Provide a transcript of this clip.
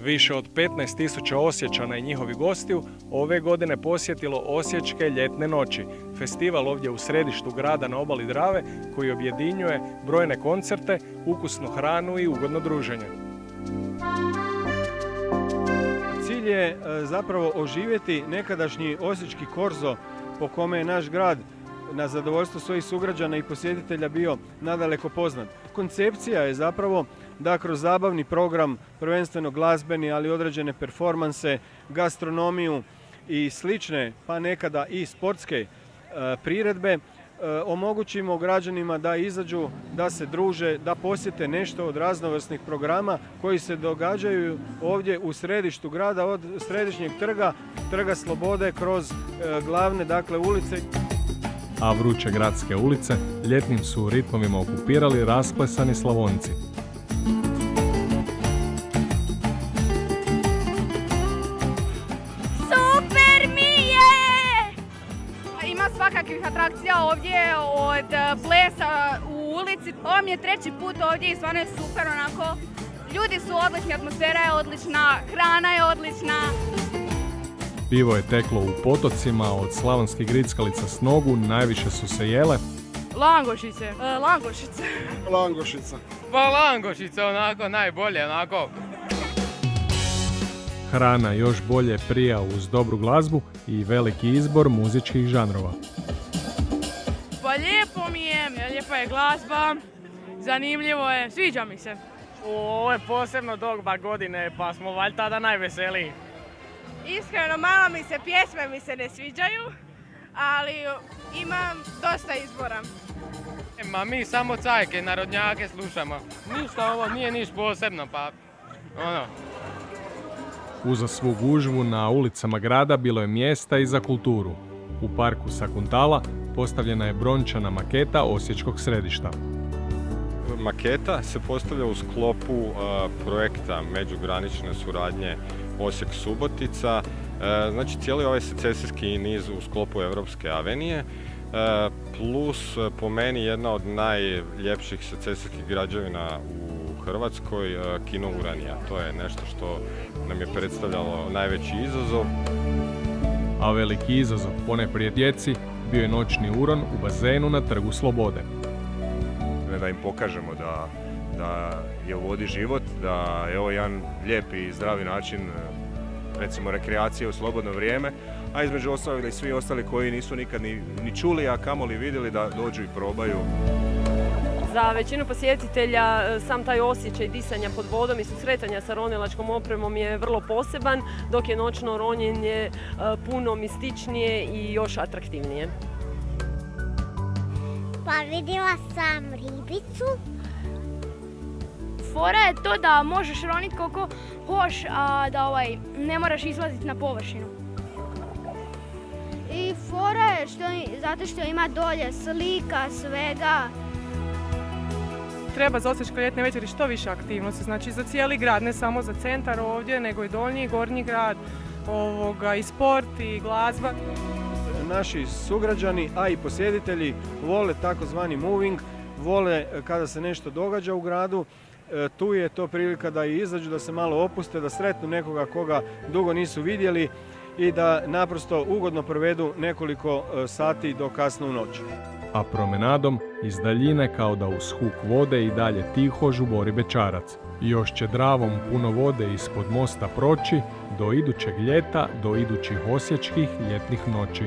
Više od 15.000 Osječana i njihovih gostiju ove godine posjetilo Osječke ljetne noći, festival ovdje u središtu grada na obali Drave koji objedinjuje brojne koncerte, ukusnu hranu i ugodno druženje. Cilj je zapravo oživjeti nekadašnji osječki korzo po kome je naš grad na zadovoljstvo svojih sugrađana i posjetitelja bio nadaleko poznat. Koncepcija je zapravo da kroz zabavni program, prvenstveno glazbeni, ali određene performanse, gastronomiju i slične, pa nekada i sportske priredbe, omogućimo građanima da izađu, da se druže, da posjete nešto od raznovrsnih programa koji se događaju ovdje u središtu grada, od središnjeg trga, Trga Slobode, kroz glavne ulice. A vruće gradske ulice ljetnim su ritmovima okupirali rasplesani Slavonci. Super mi je! Ima svakakvih atrakcija ovdje, od plesa u ulici. Ovo mi je 3. put ovdje i stvarno je super onako. Ljudi su odlični, atmosfera je odlična, hrana je odlična. Pivo je teklo u potocima, od slavonskih grickalica s nogu najviše su se jele Langošice. Langošice. Langošica. Pa langošice onako najbolje onako. Hrana još bolje prija uz dobru glazbu i veliki izbor muzičkih žanrova. Pa lijepo mi je, lijepa je glazba, zanimljivo je, sviđa mi se. Ovo je posebno doba godine pa smo valjda tada najveseliji. Iskreno, malo mi se pjesme ne sviđaju, ali imam dosta izbora. Ma mi samo cajke, narodnjake slušamo. Ništa ovo nije niš posebno pa ono. Uza svu gužvu na ulicama grada bilo je mjesta i za kulturu. U parku Sakuntala postavljena je brončana maketa osječkog središta. Maketa se postavlja u sklopu projekta međugranične suradnje Osijek-Subotica. Znači cijeli ovaj secesijski niz u sklopu Europske avenije, plus po meni jedna od najljepših secesijskih građevina u Hrvatskoj, kino Uranija. To je nešto što nam je predstavljalo najveći izazov. A veliki izazov, ponajprije djeci, bio je noćni uron u bazenu na Trgu Slobode. Da im pokažemo da je u vodi život, da je ovo jedan lijep i zdravi način recimo rekreacije u slobodno vrijeme, a između ostalog i svi ostali koji nisu nikad ni čuli, a kamoli vidjeli da dođu i probaju. Za većinu posjetitelja sam taj osjećaj disanja pod vodom i susretanja sa ronilačkom opremom je vrlo poseban, dok je noćno ronjenje puno mističnije i još atraktivnije. Pa vidjela sam ribicu. Fora je to da možeš roniti koliko hoš, a da ne moraš izlaziti na površinu. I fora je zato što ima dolje slika, svega. Treba za Osječko ljetne večeri što više aktivnosti, znači za cijeli grad, ne samo za centar ovdje, nego i donji i gornji grad, i sport i glazba. Naši sugrađani, a i posjetitelji vole takozvani moving, vole kada se nešto događa u gradu. Tu je to prilika da i izađu, da se malo opuste, da sretnu nekoga koga dugo nisu vidjeli i da naprosto ugodno provedu nekoliko sati do kasno u noć. A promenadom iz daljine kao da uz huk vode i dalje tiho žubori bećarac. Još će Dravom puno vode ispod mosta proći do idućeg ljeta, do idućih osječkih ljetnih noći.